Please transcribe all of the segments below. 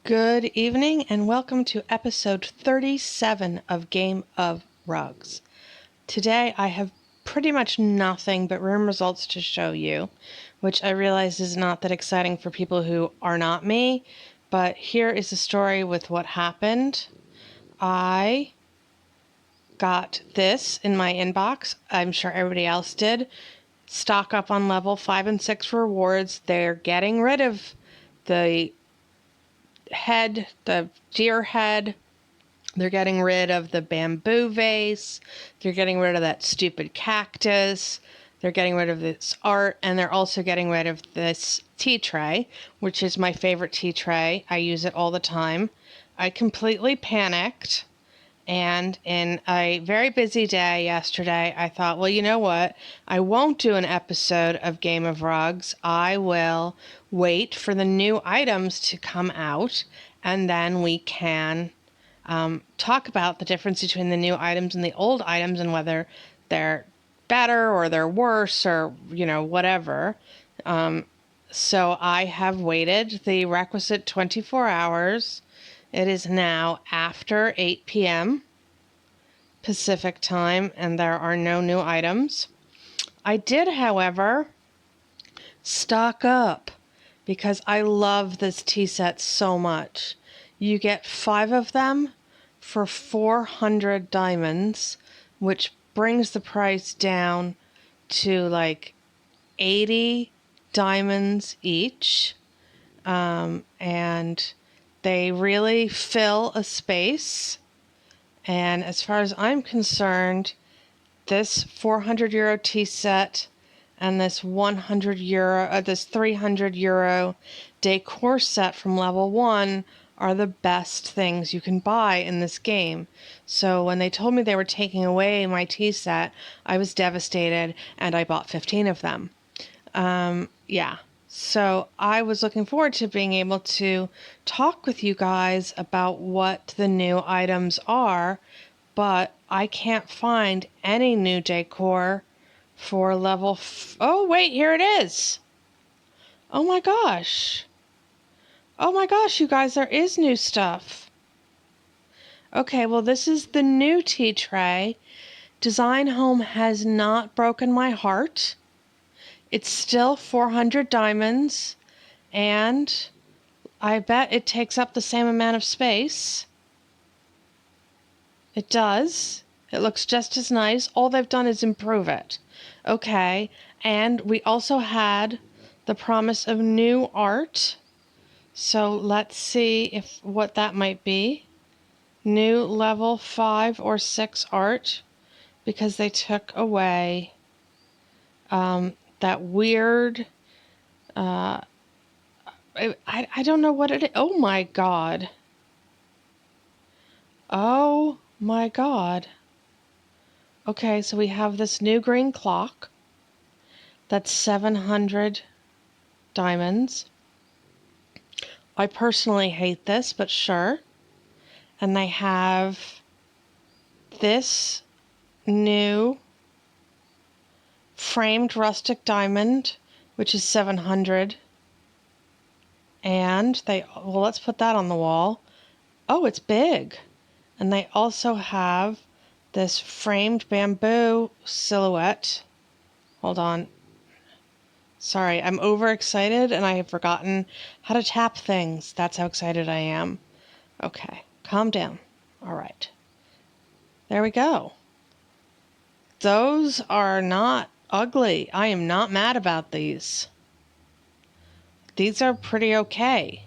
Good evening and welcome to episode 37 of Game of Rugs. Today I have pretty much nothing but room results to show you, which I realize is not that exciting for people who are not me, but here is the story with what happened. I got this in my inbox. I'm sure everybody else did. Stock up on level 5 and 6 rewards. They're getting rid of the deer head. They're getting rid of the bamboo vase. They're getting rid of that stupid cactus. They're getting rid of this art, and they're also getting rid of this tea tray, which is my favorite tea tray. I use it all the time. I completely panicked, and in a very busy day yesterday, I thought, well, you know what? I won't do an episode of Game of Rugs. I will wait for the new items to come out, and then we can talk about the difference between the new items and the old items and whether they're better or they're worse or, whatever. So I have waited the requisite 24 hours. It is now after 8 p.m. Pacific time, and there are no new items. I did, however, stock up because I love this tea set so much. You get 5 of them for 400 diamonds, which brings the price down to like 80 diamonds each. And they really fill a space. And as far as I'm concerned, this 400 euro tea set and this 300 euro decor set from level 1 are the best things you can buy in this game. So when they told me they were taking away my tea set, I was devastated and I bought 15 of them. So I was looking forward to being able to talk with you guys about what the new items are, but I can't find any new decor for level... Oh, wait, here it is. Oh my gosh. Oh my gosh, you guys, there is new stuff. Okay, well, this is the new tea tray. Design Home has not broken my heart. It's still 400 diamonds, and I bet it takes up the same amount of space. It does. It looks just as nice. All they've done is improve it. Okay, and we also had the promise of new art. So let's see what that might be. New level 5 or 6 art, because they took away that weird... I don't know what it is. Oh my god. Oh my god. Okay, so we have this new green clock. That's 700 diamonds. I personally hate this, but sure. And they have this new framed rustic diamond, which is 700. And let's put that on the wall. Oh, it's big. And they also have this framed bamboo silhouette. Hold on. Sorry, I'm overexcited and I have forgotten how to tap things. That's how excited I am. Okay, calm down. All right. There we go. Those are not ugly. I am not mad about these. These are pretty okay.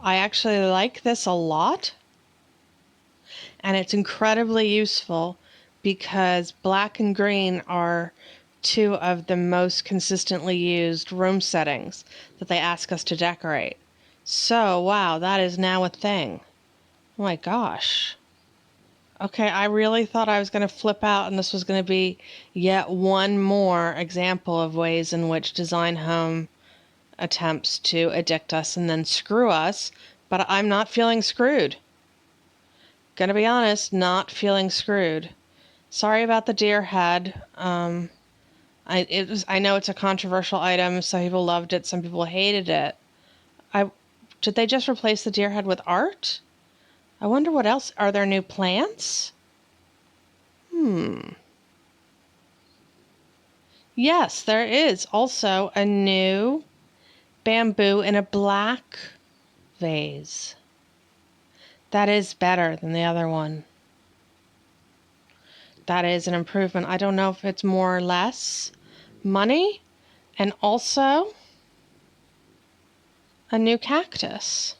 I actually like this a lot. And it's incredibly useful because black and green are 2 of the most consistently used room settings that they ask us to decorate. So, wow, that is now a thing. Oh my gosh. Okay, I really thought I was going to flip out and this was going to be yet one more example of ways in which Design Home attempts to addict us and then screw us, but I'm not feeling screwed. Gonna be honest, not feeling screwed. Sorry about the deer head. I know it's a controversial item. Some people loved it, some people hated it. Did they just replace the deer head with art? I wonder what else. Are there new plants? Yes, there is also a new bamboo in a black vase. That is better than the other one. That is an improvement. I don't know if it's more or less money, and also a new cactus.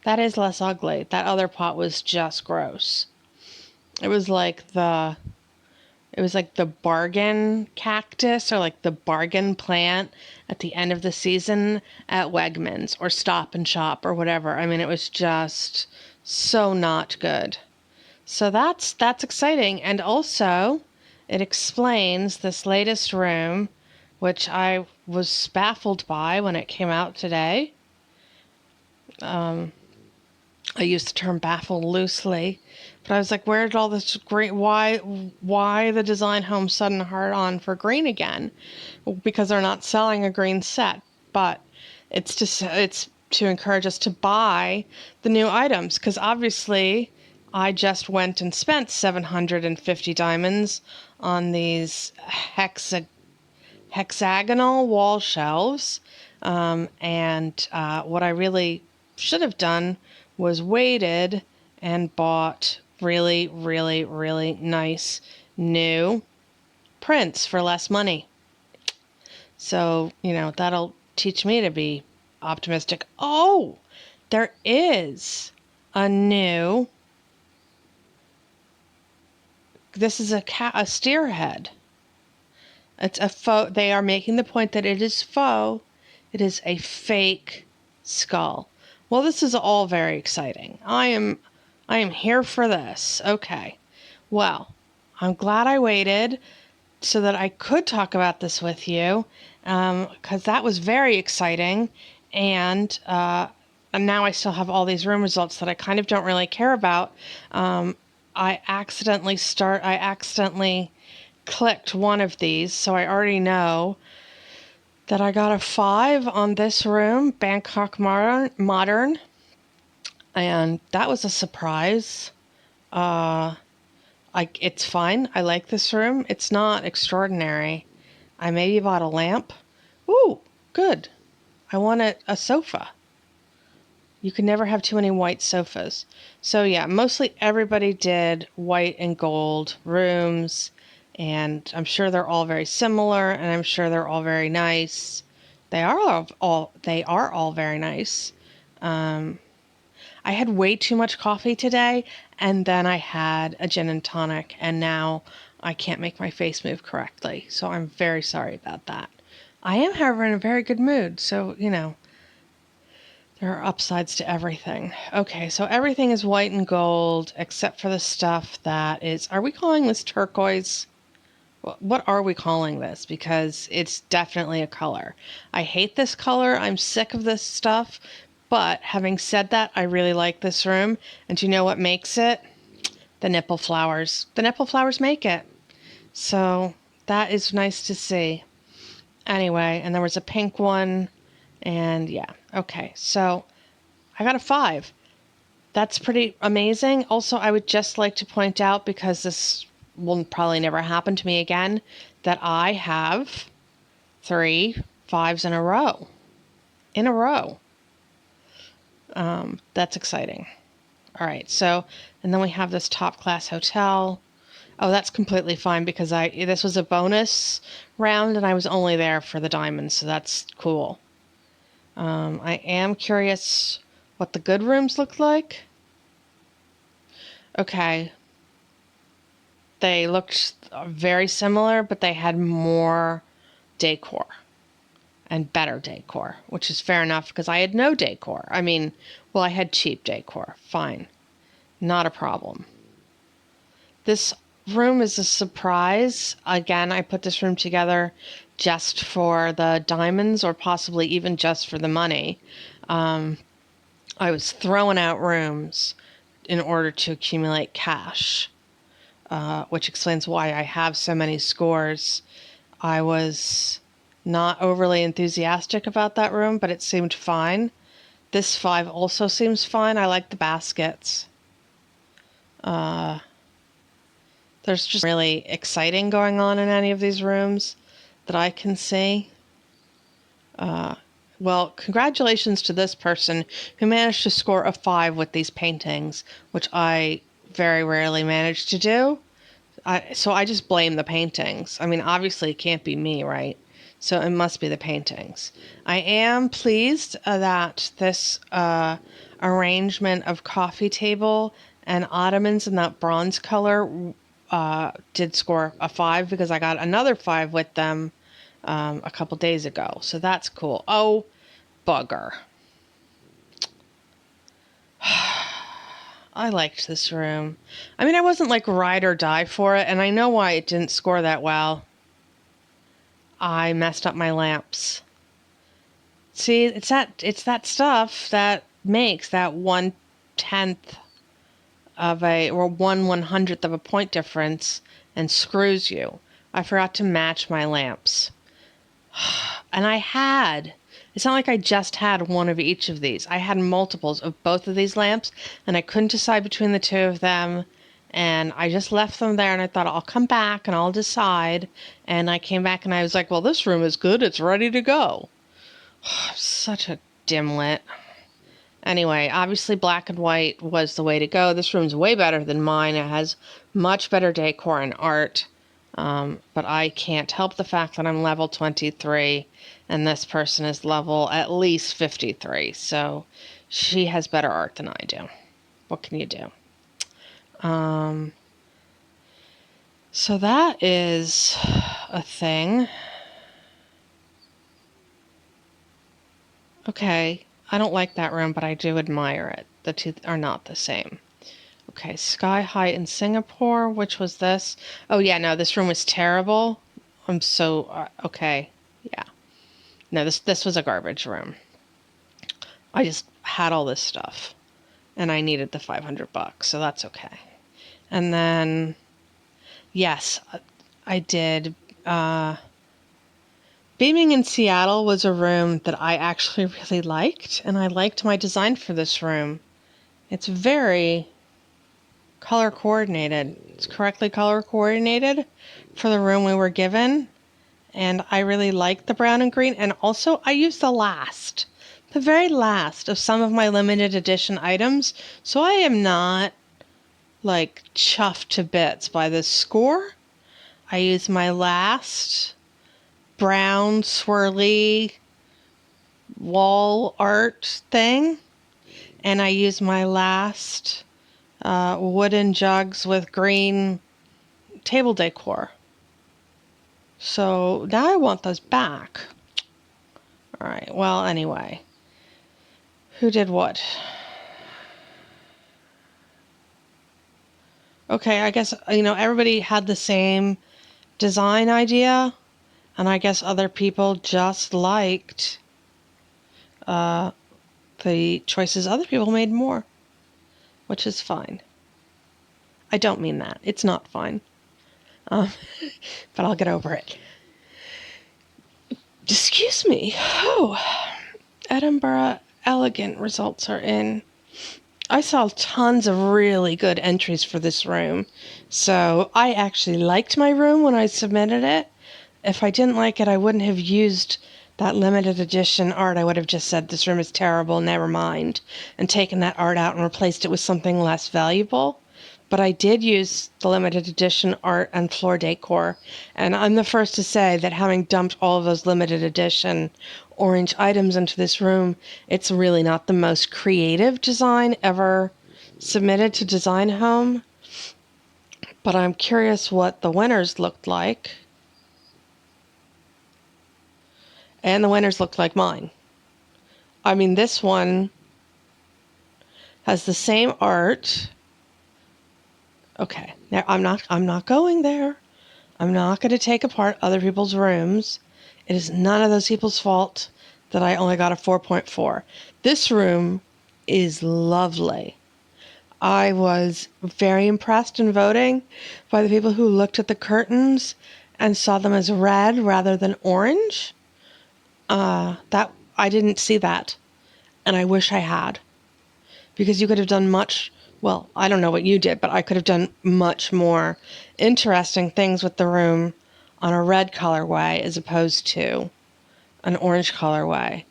That is less ugly. That other pot was just gross. It was like the bargain cactus, or like the bargain plant at the end of the season at Wegmans or Stop and Shop or whatever. I mean, it was just so not good. So that's exciting. And also, it explains this latest room, which I was baffled by when it came out today. I use the term baffled loosely, but I was like, where did all this green, why the design home sudden hard on for green again? Because they're not selling a green set, but it's to encourage us to buy the new items, because obviously I just went and spent 750 diamonds on these hexagonal wall shelves. And what I really should have done was waited and bought really, really, really nice new prints for less money. So, that'll teach me to be optimistic. Oh, there is a new, this is a steer head. It's a faux. They are making the point that it is faux. It is a fake skull. Well, this is all very exciting. I am here for this. Okay. Well, I'm glad I waited so that I could talk about this with you, because that was very exciting. And now I still have all these room results that I kind of don't really care about. I accidentally clicked one of these, so I already know that I got a 5 on this room, Bangkok Modern, and that was a surprise. It's fine. I like this room. It's not extraordinary. I maybe bought a lamp. Ooh, good. I want a sofa. You can never have too many white sofas. So yeah, mostly everybody did white and gold rooms, and I'm sure they're all very similar, and I'm sure they're all very nice. They are all very nice. I had way too much coffee today, and then I had a gin and tonic, and now I can't make my face move correctly. So I'm very sorry about that. I am, however, in a very good mood, so there are upsides to everything. Okay, so everything is white and gold except for the stuff that is... Are we calling this turquoise? What are we calling this? Because it's definitely a color. I hate this color. I'm sick of this stuff. But having said that, I really like this room. And do you know what makes it? The nipple flowers. The nipple flowers make it. So that is nice to see. Anyway, and there was a pink one. And yeah, okay, so I got a 5. That's pretty amazing. Also, I would just like to point out, because this will probably never happen to me again, that I have 3 5s in a row. That's exciting. All right, so, and then we have this top class hotel. Oh, that's completely fine, because this was a bonus round and I was only there for the diamonds, so that's cool. I am curious what the good rooms look like. Okay. They looked very similar, but they had more decor and better decor, which is fair enough because I had no decor. I mean, well, I had cheap decor. Fine. Not a problem. This room is a surprise. Again, I put this room together just for the diamonds, or possibly even just for the money. I was throwing out rooms in order to accumulate cash, which explains why I have so many scores. I was not overly enthusiastic about that room, but it seemed fine. This 5 also seems fine. I like the baskets. There's just really exciting going on in any of these rooms that I can see. Well, congratulations to this person who managed to score a 5 with these paintings, which I very rarely manage to do. So I just blame the paintings. I mean, obviously it can't be me, right? So it must be the paintings. I am pleased that this arrangement of coffee table and ottomans in that bronze color did score a 5 because I got another 5 with them a couple days ago. So that's cool. Oh, bugger. I liked this room. I mean, I wasn't like ride or die for it, and I know why it didn't score that well. I messed up my lamps. See, it's that stuff that makes that 1/10 of a, or 1/100th of a point difference and screws you. I forgot to match my lamps. And it's not like I just had one of each of these. I had multiples of both of these lamps, and I couldn't decide between the two of them. And I just left them there, and I thought, I'll come back and I'll decide. And I came back and I was like, well, this room is good. It's ready to go. Such a dimwit. Anyway, obviously black and white was the way to go. This room's way better than mine. It has much better decor and art. But I can't help the fact that I'm level 23 and this person is level at least 53. So she has better art than I do. What can you do? So that is a thing. Okay, I don't like that room, but I do admire it. The two are not the same. Okay, Sky High in Singapore, which was this? Oh yeah, no, this room was terrible. I'm so okay. Yeah. No, this was a garbage room. I just had all this stuff and I needed the $500, so that's okay. And then yes, I did Beaming in Seattle was a room that I actually really liked, and I liked my design for this room. It's very color coordinated. It's correctly color coordinated for the room we were given. And I really like the brown and green. And also I used the very last of some of my limited edition items. So I am not like chuffed to bits by this score. I used my last brown swirly wall art thing. And I used my last wooden jugs with green table decor. So now I want those back. All right, well, anyway. Who did what? Okay, I guess, everybody had the same design idea, and I guess other people just liked the choices other people made more, which is fine. I don't mean that. It's not fine. But I'll get over it. Excuse me. Oh, Edinburgh Elegant results are in. I saw tons of really good entries for this room. So I actually liked my room when I submitted it. If I didn't like it, I wouldn't have used that limited edition art. I would have just said, this room is terrible, never mind, and taken that art out and replaced it with something less valuable. But I did use the limited edition art and floor decor. And I'm the first to say that having dumped all of those limited edition orange items into this room, it's really not the most creative design ever submitted to Design Home. But I'm curious what the winners looked like. And the winners looked like mine. I mean, this one has the same art. Okay, now I'm not going there. I'm not going to take apart other people's rooms. It is none of those people's fault that I only got a 4.4. This room is lovely. I was very impressed in voting by the people who looked at the curtains and saw them as red rather than orange. That I didn't see that, and I wish I had, because you could have done much. Well, I don't know what you did, but I could have done much more interesting things with the room on a red colorway as opposed to an orange colorway.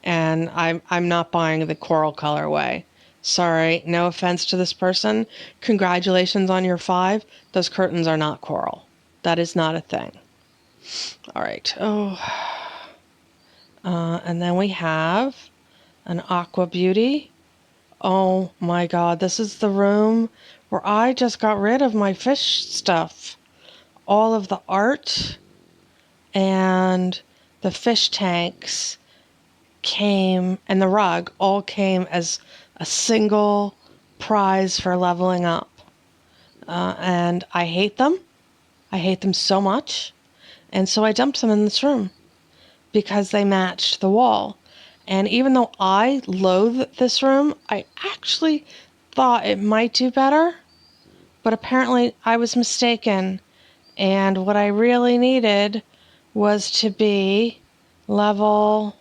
And I'm not buying the coral colorway. Sorry, no offense to this person. Congratulations on your 5. Those curtains are not coral. That is not a thing. All right. Oh, and then we have an Aqua Beauty. Oh my God, this is the room where I just got rid of my fish stuff. All of the art and the fish tanks came, and the rug all came as a single prize for leveling up. And I hate them. I hate them so much. And so I dumped them in this room because they matched the wall. And even though I loathe this room, I actually thought it might do better. But apparently I was mistaken. And what I really needed was to be at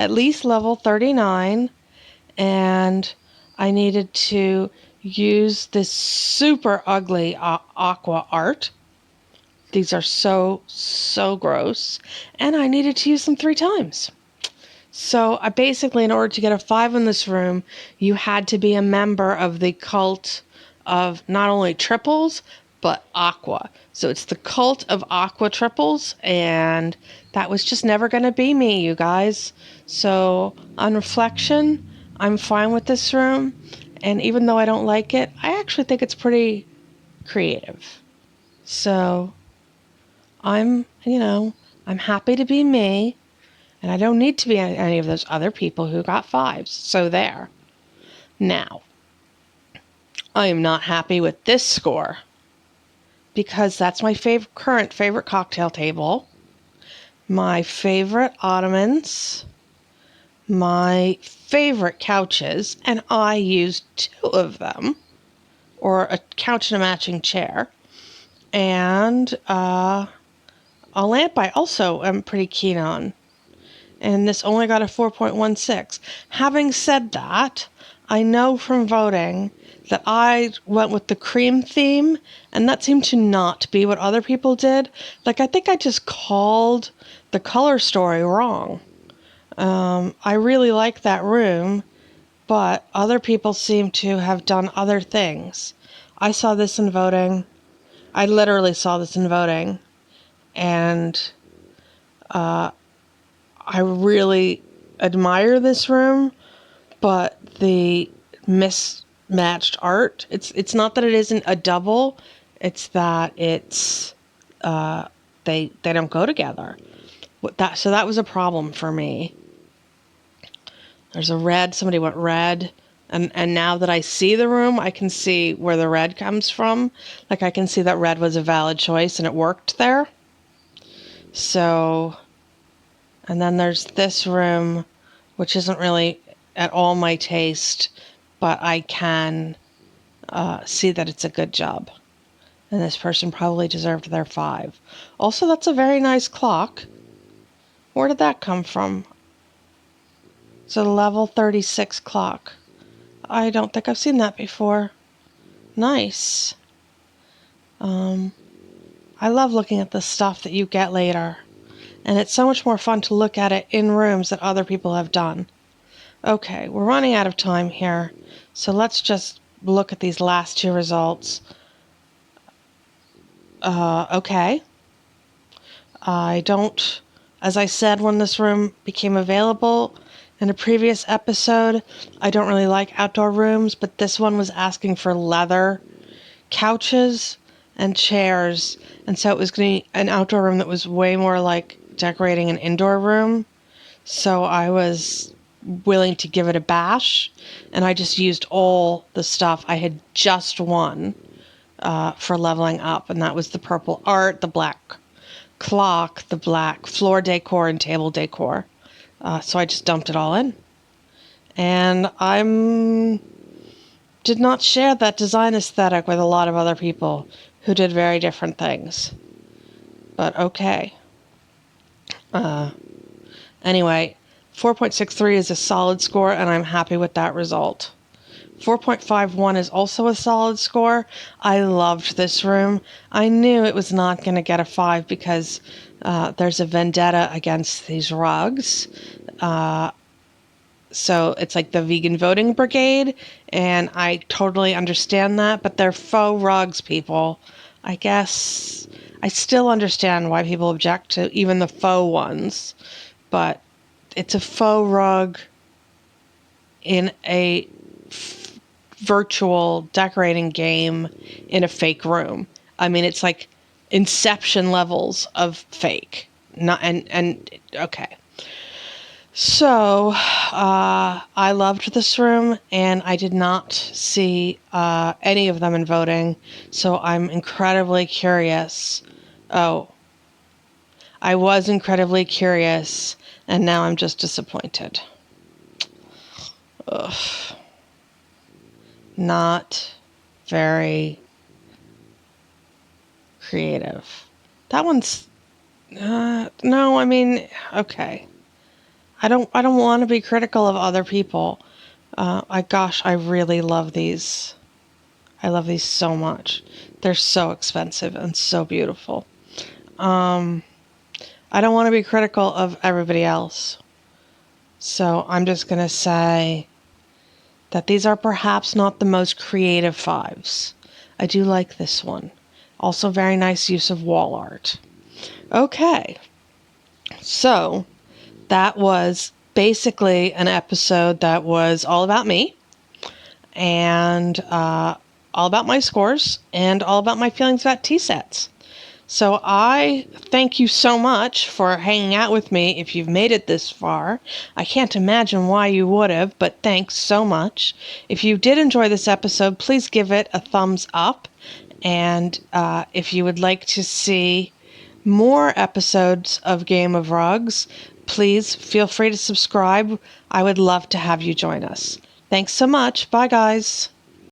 least level 39. And I needed to use this super ugly aqua art. These are so gross. And I needed to use them 3 times. So I basically, in order to get a 5 in this room, you had to be a member of the cult of not only triples, but aqua. So it's the cult of aqua triples, and that was just never going to be me, you guys. So on reflection, I'm fine with this room. And even though I don't like it, I actually think it's pretty creative. So I'm happy to be me. And I don't need to be any of those other people who got 5s. So there. Now, I am not happy with this score, because that's my current favorite cocktail table, my favorite ottomans, my favorite couches, and I used 2 of them, or a couch and a matching chair, and a lamp I also am pretty keen on. And this only got a 4.16. Having said that, I know from voting that I went with the cream theme, and that seemed to not be what other people did. Like, I think I just called the color story wrong. I really like that room, but other people seem to have done other things. I saw this in voting. I literally saw this in voting, and I really admire this room, but the mismatched art, it's not that it isn't a double, it's that it's they don't go together. So that was a problem for me. There's a red, somebody went red, and now that I see the room, I can see where the red comes from. Like, I can see that red was a valid choice and it worked there. So, and then there's this room, which isn't really at all my taste, but I can see that it's a good job. And this person probably deserved their 5. Also, that's a very nice clock. Where did that come from? It's a level 36 clock. I don't think I've seen that before. Nice. I love looking at the stuff that you get later. And it's so much more fun to look at it in rooms that other people have done. Okay, we're running out of time here, so let's just look at these last 2 results. Okay. As I said when this room became available in a previous episode, I don't really like outdoor rooms, but this one was asking for leather couches and chairs, and so it was going to be an outdoor room that was way more like decorating an indoor room. So I was willing to give it a bash, and I just used all the stuff I had just won for leveling up, and that was the purple art, the black clock, the black floor decor, and table decor. So I just dumped it all in. And did not share that design aesthetic with a lot of other people who did very different things. But okay. Anyway, 4.63 is a solid score, and I'm happy with that result. 4.51 is also a solid score. I loved this room. I knew it was not going to get a 5 because there's a vendetta against these rugs. So it's like the vegan voting brigade, and I totally understand that, but they're faux rugs, people. I guess I still understand why people object to even the faux ones, but it's a faux rug in a virtual decorating game in a fake room. I mean, it's like Inception levels of fake. Not and okay. So, I loved this room, and I did not see any of them in voting, so I'm incredibly curious. Oh, I was incredibly curious, and now I'm just disappointed. Ugh. Not very creative. That one's... no, I mean, okay. I don't want to be critical of other people. I really love these. I love these so much. They're so expensive and so beautiful. I don't want to be critical of everybody else. So I'm just going to say that these are perhaps not the most creative 5s. I do like this one. Also very nice use of wall art. Okay. So that was basically an episode that was all about me and all about my scores and all about my feelings about tea sets. So I thank you so much for hanging out with me if you've made it this far. I can't imagine why you would have, but thanks so much. If you did enjoy this episode, please give it a thumbs up. And if you would like to see more episodes of Game of Rugs, please feel free to subscribe. I would love to have you join us. Thanks so much. Bye, guys.